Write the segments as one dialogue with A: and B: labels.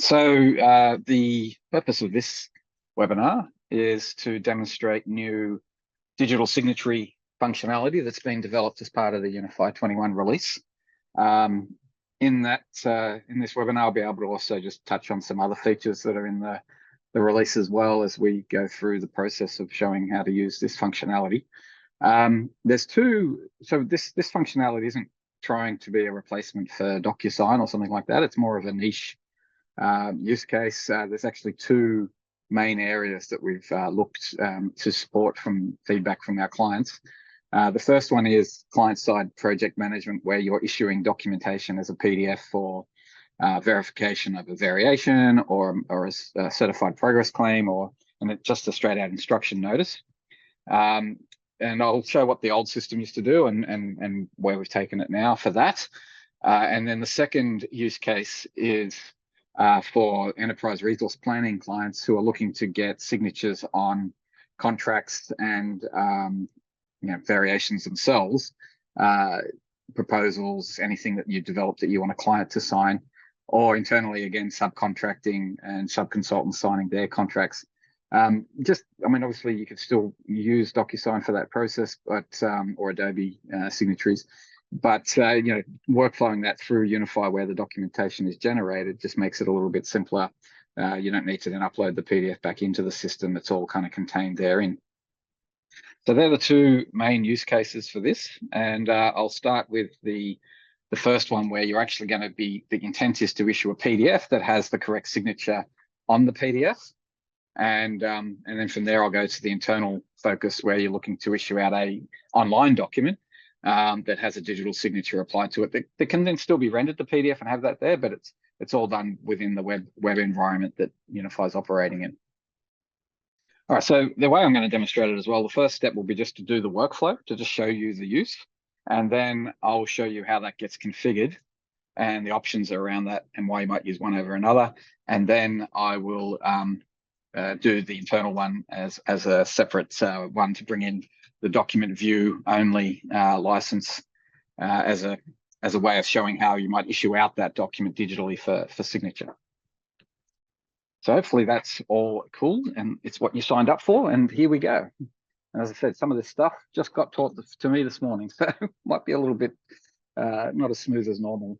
A: The purpose of this webinar is to demonstrate new digital signatory functionality that's been developed as part of the UniPhi 21 release. In this webinar, I'll be able to also just touch on some other features that are in the release as well as we go through the process of showing how to use this functionality. This functionality isn't trying to be a replacement for DocuSign or something like that. It's more of a niche use case. There's actually two main areas that we've looked to support from feedback from our clients. The first one is client-side project management, where you're issuing documentation as a PDF for verification of a variation or a certified progress claim and just a straight-out instruction notice. And I'll show what the old system used to do and where we've taken it now for that. And then the second use case is for enterprise resource planning clients who are looking to get signatures on contracts and variations themselves, proposals, anything that you develop that you want a client to sign, or internally, again, subcontracting and subconsultants signing their contracts. Obviously you could still use DocuSign for that process, but or Adobe signatories, but workflowing that through UniPhi where the documentation is generated just makes it a little bit simpler. You don't need to then upload the PDF back into the system. It's all kind of contained therein. So they're the two main use cases for this, and I'll start with the first one, where you're actually going to be, the intent is to issue a PDF that has the correct signature on the PDF. And then from there, I'll go to the internal focus, where you're looking to issue out a online document that has a digital signature applied to it. That can then still be rendered to PDF and have that there, but it's all done within the web environment that UniPhi is operating in. All right, so the way I'm going to demonstrate it as well, the first step will be just to do the workflow, to just show you the use, and then I'll show you how that gets configured and the options around that and why you might use one over another. And then I will do the internal one as a separate one to bring in the document view only license as a way of showing how you might issue out that document digitally for signature. So hopefully that's all cool and it's what you signed up for, and here we go. And as I said, some of this stuff just got taught to me this morning, so it might be a little bit not as smooth as normal.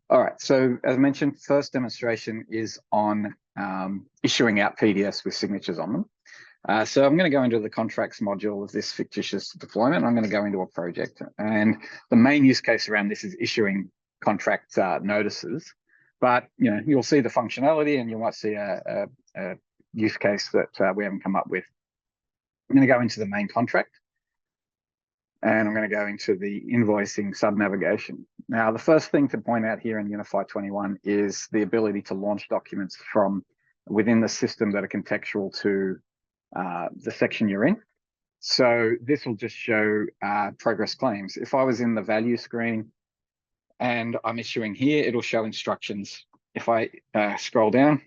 A: All right, so as mentioned, first demonstration is on issuing out PDFs with signatures on them. So I'm going to go into the contracts module of this fictitious deployment. I'm going to go into a project, and the main use case around this is issuing contract notices. But you'll see the functionality, and you might see a use case that we haven't come up with. I'm going to go into the main contract, and I'm going to go into the invoicing sub-navigation. Now, the first thing to point out here in UniPhi 21 is the ability to launch documents from within the system that are contextual to the section you're in. So this will just show progress claims. If I was in the value screen and I'm issuing here, it'll show instructions. If I scroll down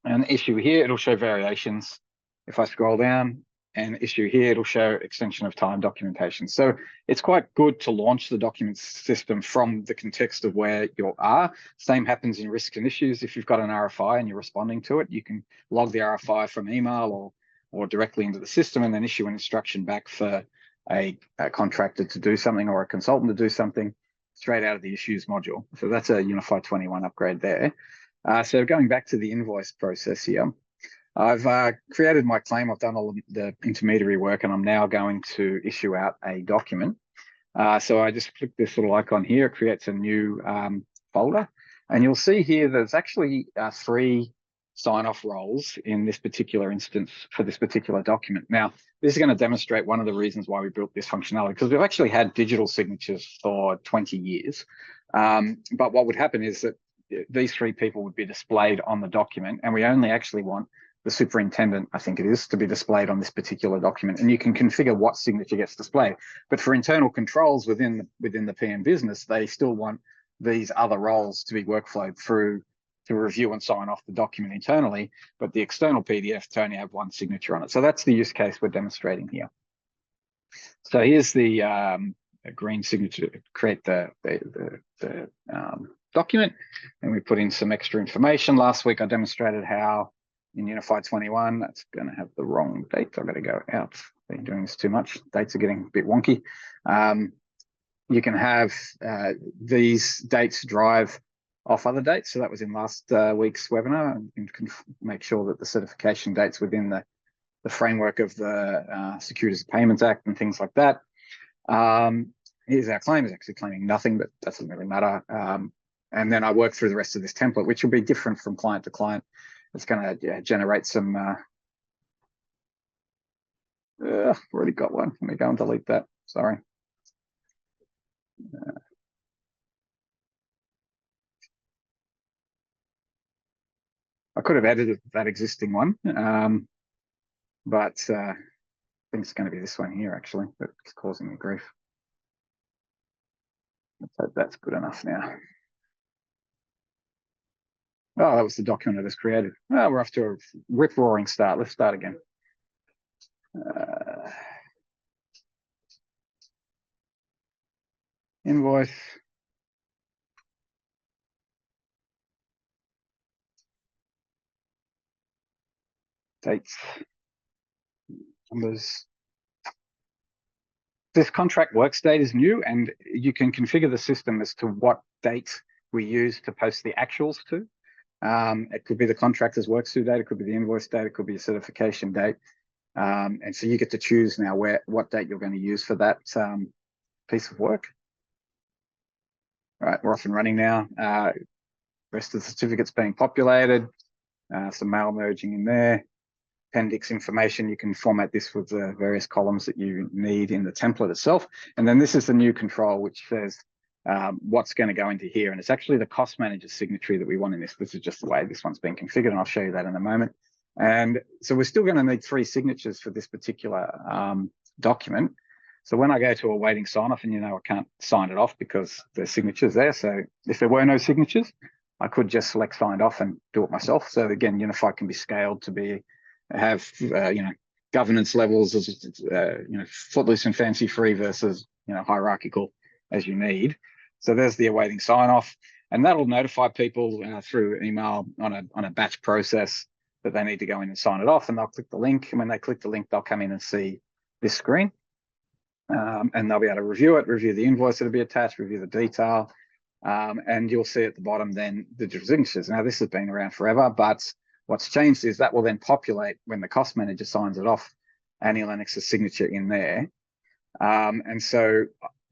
A: and issue here, it'll show variations. If I scroll down and issue here, it'll show extension of time documentation. So it's quite good to launch the document system from the context of where you are. Same happens in risks and issues. If you've got an RFI and you're responding to it, you can log the RFI from email or directly into the system and then issue an instruction back for a contractor to do something or a consultant to do something straight out of the issues module. So that's a UniPhi 21 upgrade there. So going back to the invoice process here, I've created my claim. I've done all of the intermediary work, and I'm now going to issue out a document. So I just click this little icon here. It creates a new folder, and you'll see here there's actually 3 sign-off roles in this particular instance for this particular document. Now, this is going to demonstrate one of the reasons why we built this functionality, because we've actually had digital signatures for 20 years. But what would happen is that these 3 people would be displayed on the document, and we only actually want the superintendent, I think it is, to be displayed on this particular document. And you can configure what signature gets displayed. But for internal controls within the PM business, they still want these other roles to be workflowed through to review and sign off the document internally, but the external PDF to only have 1 signature on it. So that's the use case we're demonstrating here. So here's the green signature to create the document, and we put in some extra information. Last week I demonstrated how in UniPhi 21, that's going to have the wrong date. I've got to go out. I've been doing this too much. Dates are getting a bit wonky. You can have these dates drive off other dates. So that was in last week's webinar. You can make sure that the certification date's within the framework of the Securities Payments Act and things like that. Here's our claim. Is actually claiming nothing, but that doesn't really matter. And then I work through the rest of this template, which will be different from client to client. It's going to generate some. Already got one. Let me go and delete that. Sorry. I could have edited that existing one, but I think it's going to be this one here actually that's causing me grief. Let's hope that's good enough now. Oh, that was the document I just created. Oh, we're off to a rip-roaring start. Let's start again. Invoice. Dates. Numbers. This contract works date is new, and you can configure the system as to what date we use to post the actuals to. It could be the contractor's works due date, it could be the invoice date, it could be a certification date. And so you get to choose now what date you're going to use for that piece of work. All right, we're off and running now. Rest of the certificates being populated, some mail merging in there. Appendix information, you can format this with the various columns that you need in the template itself. And then this is the new control, which says what's going to go into here. And it's actually the cost manager's signature that we want in this. This is just the way this one's been configured, and I'll show you that in a moment. And so we're still going to need 3 signatures for this particular document. So when I go to awaiting sign-off, and I can't sign it off because there's signatures there. So if there were no signatures, I could just select signed off and do it myself. So again, UniPhi can be scaled to have governance levels as footloose and fancy free versus hierarchical as you need. So there's the awaiting sign-off, and that'll notify people through email on a batch process that they need to go in and sign it off, and they'll click the link. And when they click the link, they'll come in and see this screen, and they'll be able to review it, review the invoice that'll be attached, review the detail, and you'll see at the bottom then the digital signatures. Now this has been around forever, but what's changed is that will then populate when the cost manager signs it off, Annie Lennox's signature in there. And so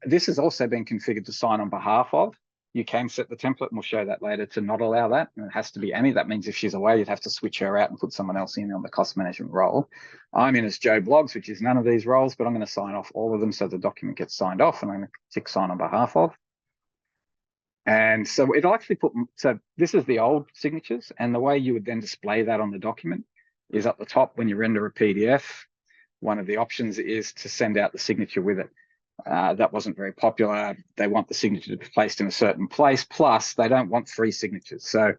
A: this has also been configured to sign on behalf of. You can set the template, and we'll show that later, to not allow that. And it has to be Annie. That means if she's away, you'd have to switch her out and put someone else in on the cost management role. I'm in as Joe Bloggs, which is none of these roles, but I'm going to sign off all of them so the document gets signed off, and I'm going to tick sign on behalf of. And so it'll actually so this is the old signatures, and the way you would then display that on the document is up the top. When you render a PDF, one of the options is to send out the signature with it. That wasn't very popular. They want the signature to be placed in a certain place, plus they don't want 3 signatures. So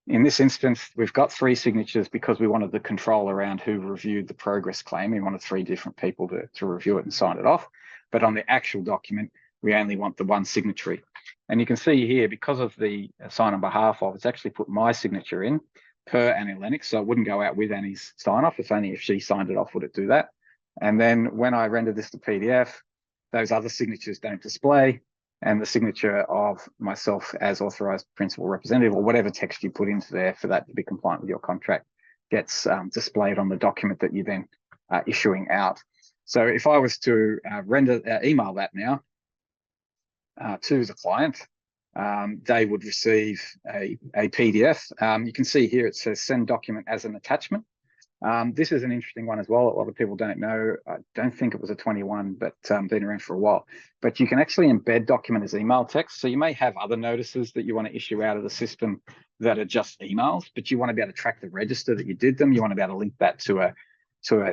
A: in this instance, we've got 3 signatures because we wanted the control around who reviewed the progress claim. We wanted 3 different people to review it and sign it off. But on the actual document, we only want the 1 signatory. And you can see here, because of the sign on behalf of, it's actually put my signature in per Annie Lennox. So it wouldn't go out with Annie's sign off. It's only if she signed it off would it do that. And then when I render this to PDF, those other signatures don't display, and the signature of myself as authorized principal representative, or whatever text you put into there for that to be compliant with your contract, gets displayed on the document that you then are issuing out. So if I was to email that now to the client, they would receive a PDF. You can see here it says send document as an attachment. This is an interesting one as well. A lot of people don't know. I don't think it was a 21, but been around for a while. But you can actually embed document as email text. So you may have other notices that you want to issue out of the system that are just emails, but you want to be able to track the register that you did them. You want to be able to link that to a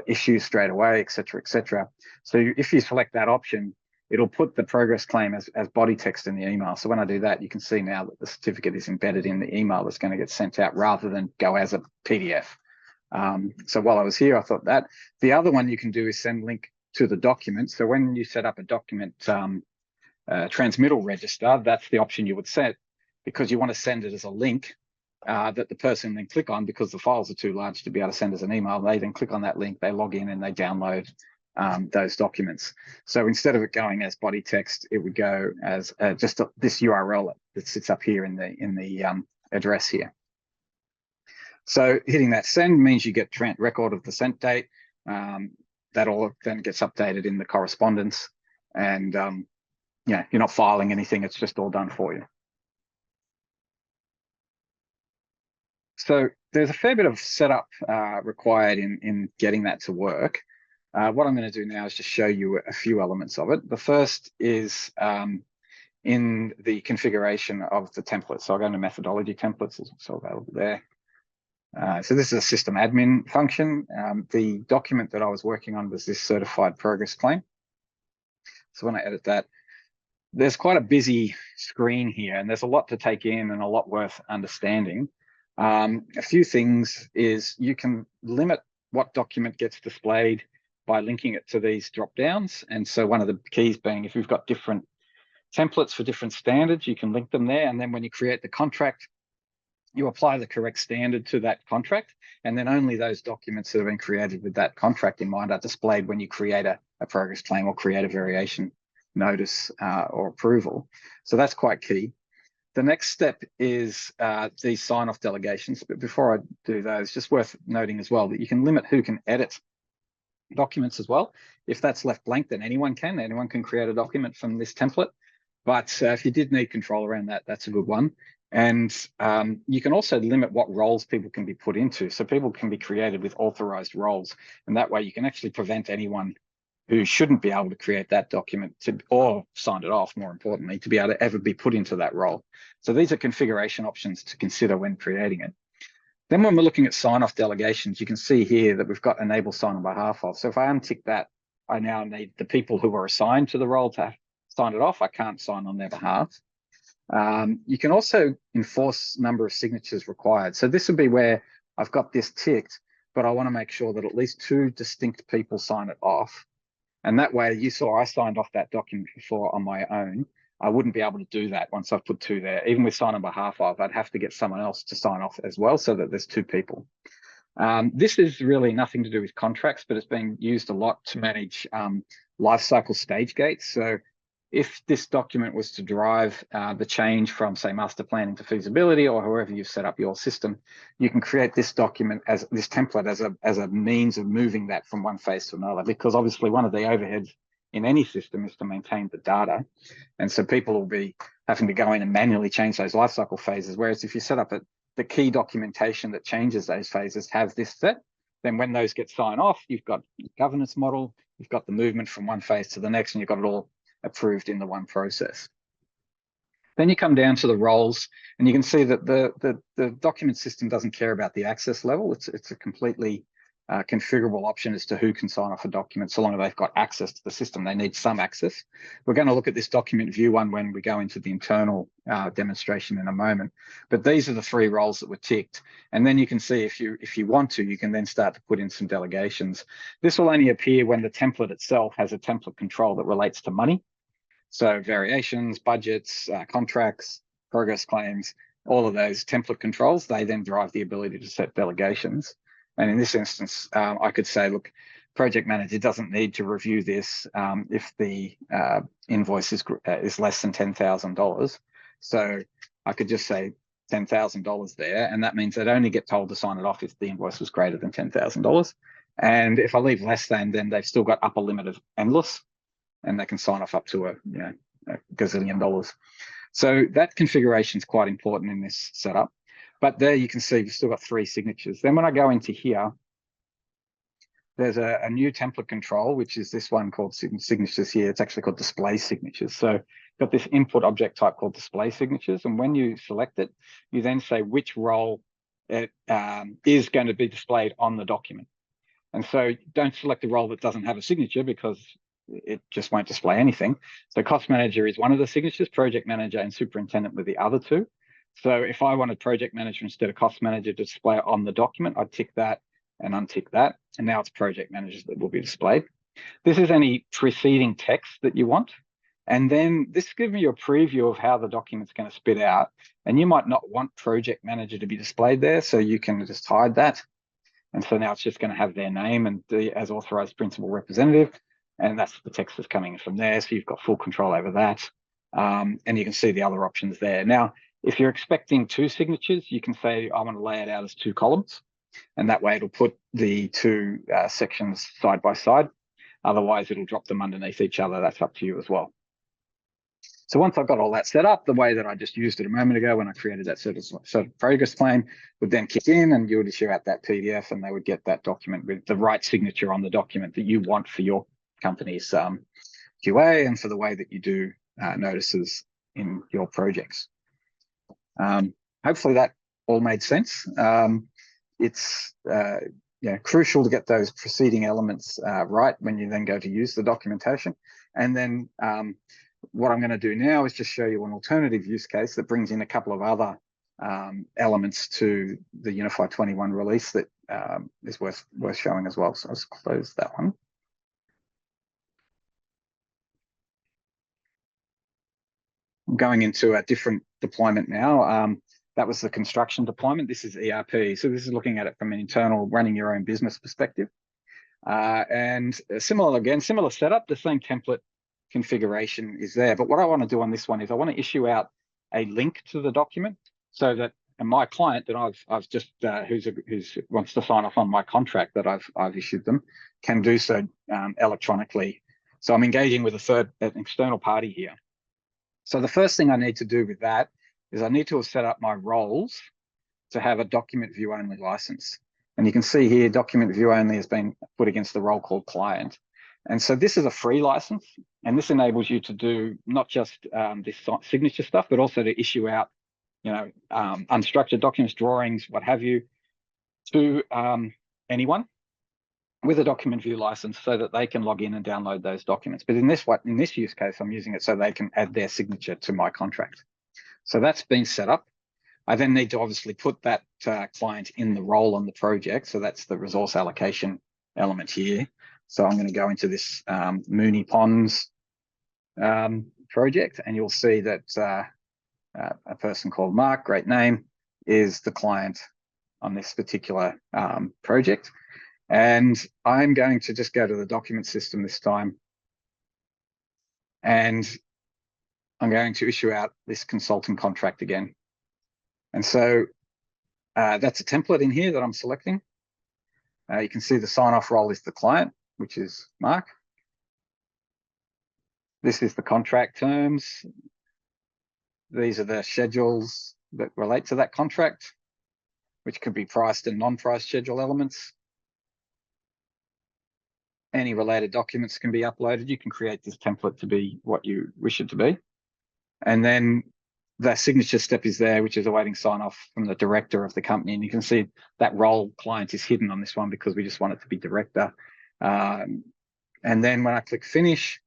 A: issue straight away, et cetera, et cetera. So if you select that option, it'll put the progress claim as body text in the email. So when I do that, you can see now that the certificate is embedded in the email that's going to get sent out rather than go as a PDF. So while I was here, I thought that. The other one you can do is send link to the document. So when you set up a document transmittal register, that's the option you would set. because you want to send it as a link that the person then click on, because the files are too large to be able to send as an email. They then click on that link, they log in and they download those documents. So instead of it going as body text, it would go as just this URL that sits up here in the address here. So hitting that send means you get record of the sent date. That all then gets updated in the correspondence, and yeah, you're not filing anything, it's just all done for you. So there's a fair bit of setup required in getting that to work. What I'm going to do now is just show you a few elements of it. The first is in the configuration of the template. So I'll go into methodology templates, it's also available there. So this is a system admin function. The document that I was working on was this certified progress claim. So when I edit that, there's quite a busy screen here, and there's a lot to take in and a lot worth understanding. A few things is you can limit what document gets displayed by linking it to these drop downs. And so one of the keys being, if you've got different templates for different standards, you can link them there. And then when you create the contract, you apply the correct standard to that contract, and then only those documents that have been created with that contract in mind are displayed when you create a progress claim or create a variation notice or approval. So that's quite key. The next step is the sign-off delegations. But before I do those, just worth noting as well that you can limit who can edit documents as well. If that's left blank, then anyone can create a document from this template. But if you did need control around that, that's a good one. And you can also limit what roles people can be put into. So people can be created with authorized roles. And that way you can actually prevent anyone who shouldn't be able to create that document or signed it off, more importantly, to be able to ever be put into that role. So these are configuration options to consider when creating it. Then when we're looking at sign-off delegations, you can see here that we've got enable sign on behalf of. So if I untick that, I now need the people who are assigned to the role to sign it off. I can't sign on their behalf. You can also enforce number of signatures required. So this would be where I've got this ticked, but I want to make sure that at least 2 distinct people sign it off. And that way, you saw I signed off that document before on my own. I wouldn't be able to do that once I've put 2 there. Even with sign on behalf of, I'd have to get someone else to sign off as well, so that there's 2 people. This is really nothing to do with contracts, but it's being used a lot to manage lifecycle stage gates. So if this document was to drive the change from, say, master planning to feasibility, or however you've set up your system, you can create this document as this template as a means of moving that from one phase to another, because obviously one of the overheads in any system is to maintain the data. And so people will be having to go in and manually change those lifecycle phases. Whereas if you set up the key documentation that changes those phases have this set, then when those get signed off, you've got the governance model, you've got the movement from one phase to the next, and you've got it all approved in the one process. Then you come down to the roles, and you can see that the document system doesn't care about the access level. It's a completely configurable option as to who can sign off a document, so long as they've got access to the system. They need some access. We're going to look at this document view one when we go into the internal demonstration in a moment. But these are the 3 roles that were ticked. And then you can see if you want to, you can then start to put in some delegations. This will only appear when the template itself has a template control that relates to money. So variations, budgets, contracts, progress claims, all of those template controls, they then drive the ability to set delegations. And in this instance, I could say, look, project manager doesn't need to review this if the invoice is less than $10,000. So I could just say $10,000 there, and that means they'd only get told to sign it off if the invoice was greater than $10,000. And if I leave less than, then they've still got upper limit of endless, and they can sign off up to a gazillion dollars. So that configuration is quite important in this setup. But there you can see you've still got 3 signatures. Then when I go into here, there's a new template control, which is this one called signatures here. It's actually called display signatures. So you've got this input object type called display signatures. And when you select it, you then say which role it is going to be displayed on the document. And so don't select a role that doesn't have a signature, because it just won't display anything. So cost manager is one of the signatures, project manager and superintendent were the other 2. So if I wanted project manager instead of cost manager to display it on the document, I'd tick that and untick that. And now it's project managers that will be displayed. This is any preceding text that you want. And then this gives me a preview of how the document's going to spit out. And you might not want project manager to be displayed there, so you can just hide that. And so now it's just going to have their name and as authorized principal representative. And that's the text that's coming from there. So you've got full control over that. And you can see the other options there. Now, if you're expecting 2 signatures, you can say, I want to lay it out as 2 columns. And that way it'll put the 2 sections side by side. Otherwise, it'll drop them underneath each other. That's up to you as well. So once I've got all that set up, the way that I just used it a moment ago when I created that sort of progress claim would then kick in, and you would issue out that PDF, and they would get that document with the right signature on the document that you want for your company's QA and for the way that you do notices in your projects. Hopefully that all made sense. It's crucial to get those preceding elements right when you then go to use the documentation. And then what I'm going to do now is just show you an alternative use case that brings in a couple of other elements to the UniPhi 21 release that is worth showing as well. So let's close that one. I'm going into a different deployment now. That was the construction deployment. This is ERP. So this is looking at it from an internal running your own business perspective. And similar setup, the same template configuration is there. But what I want to do on this one is I want to issue out a link to the document so that my client that I've just who wants to sign off on my contract that I've issued them can do so electronically. So I'm engaging with an external party here. So the first thing I need to do with that is I need to have set up my roles to have a document view only license. And you can see here, document view only has been put against the role called client. And so this is a free license, and this enables you to do not just this signature stuff, but also to issue out, unstructured documents, drawings, what have you, to anyone with a document view license so that they can log in and download those documents. But in this use case, I'm using it so they can add their signature to my contract. So that's been set up. I then need to obviously put that client in the role on the project. So that's the resource allocation element here. So I'm going to go into this Mooney Ponds project, and you'll see that a person called Mark, great name, is the client on this particular project. And I'm going to just go to the document system this time, and I'm going to issue out this consulting contract again. And so that's a template in here that I'm selecting. You can see the sign-off role is the client, which is Mark. This is the contract terms. These are the schedules that relate to that contract, which could be priced and non-priced schedule elements. Any related documents can be uploaded. You can create this template to be what you wish it to be. And then the signature step is there, which is awaiting sign-off from the director of the company. And you can see that role client is hidden on this one because we just want it to be director. And then when I click finish,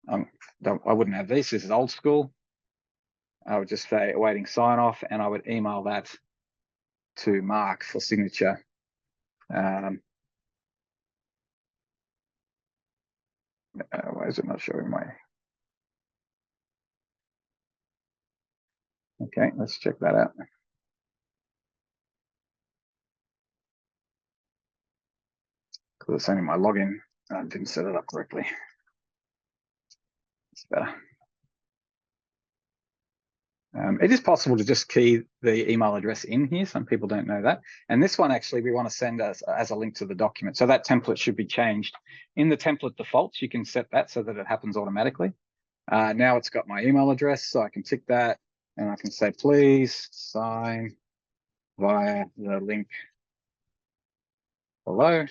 A: I wouldn't have these. This is old school. I would just say awaiting sign-off, and I would email that to Mark for signature. Why is it not showing my... Okay, let's check that out. Because it's only my login. I didn't set it up correctly. It's better. It is possible to just key the email address in here. Some people don't know that. And this one, actually, we want to send as a link to the document. So that template should be changed. In the template defaults, you can set that so that it happens automatically. Now it's got my email address, so I can tick that, and I can say, please sign via the link below.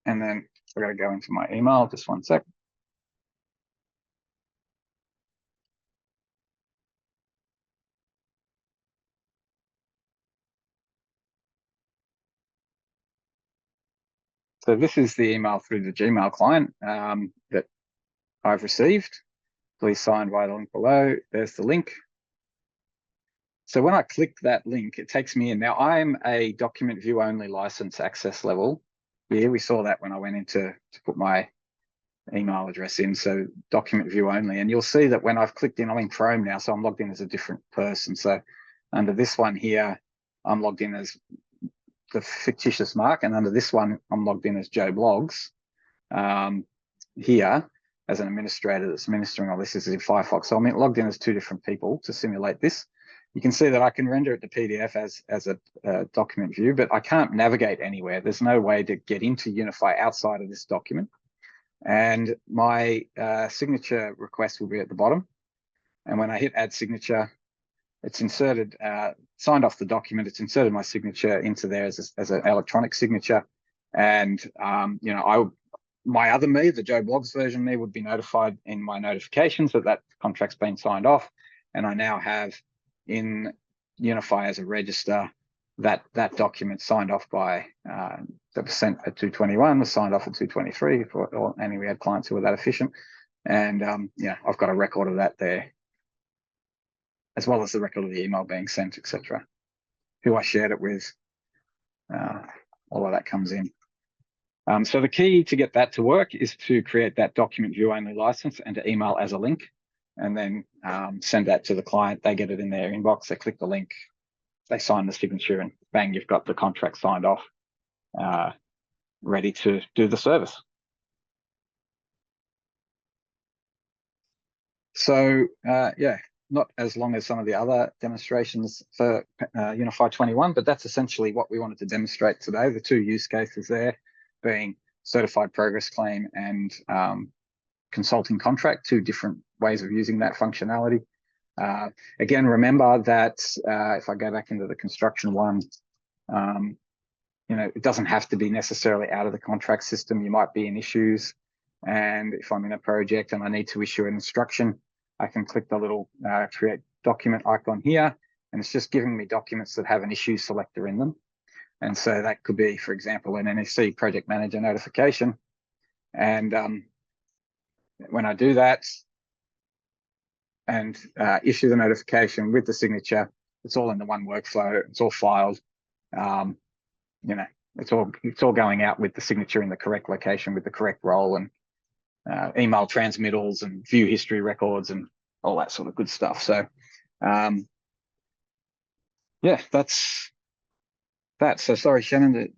A: And then we're going to go into my email, just one sec. So this is the email through the Gmail client that I've received. Please sign via the link below. There's the link. So when I click that link, it takes me in. Now I'm a document view only license access level. Here we saw that when I went in to put my email address in. So document view only. And you'll see that when I've clicked in, I'm in Chrome now. So I'm logged in as a different person. So under this one here, I'm logged in as the fictitious Mark. And under this one, I'm logged in as Joe Blogs. Here, as an administrator that's administering all this, is in Firefox. So I'm logged in as two different people to simulate this. You can see that I can render it to PDF as a document view, but I can't navigate anywhere. There's no way to get into UniPhi outside of this document. And my signature request will be at the bottom. And when I hit add signature, it's inserted, signed off the document. It's inserted my signature into there as an electronic signature. And, you know, my other me, the Joe Blogs version me, would be notified in my notifications that that contract's been signed off. And I now have in UniPhi as a register that document signed off by that was sent at 221, was signed off at 223, and we had clients who were that efficient. And yeah, I've got a record of that there, as well as the record of the email being sent, etc. Who I shared it with, all of that comes in. So the key to get that to work is to create that document view only license and to email as a link, and then send that to the client. They get it in their inbox, they click the link, they sign the signature, and bang, you've got the contract signed off, ready to do the service. So yeah, not as long as some of the other demonstrations for UniPhi 21, but that's essentially what we wanted to demonstrate today. The two use cases there being certified progress claim and consulting contract, two different ways of using that functionality. Again, remember that if I go back into the construction one, you know, it doesn't have to be necessarily out of the contract system. You might be in issues. And if I'm in a project and I need to issue an instruction, I can click the little create document icon here, and it's just giving me documents that have an issue selector in them. And so that could be, for example, an NSC project manager notification. And when I do that and issue the notification with the signature, it's all in the one workflow. It's all filed. You know, it's all going out with the signature in the correct location with the correct role, and email transmittals and view history records and all that sort of good stuff. So yeah, that's that. So sorry, Shannon,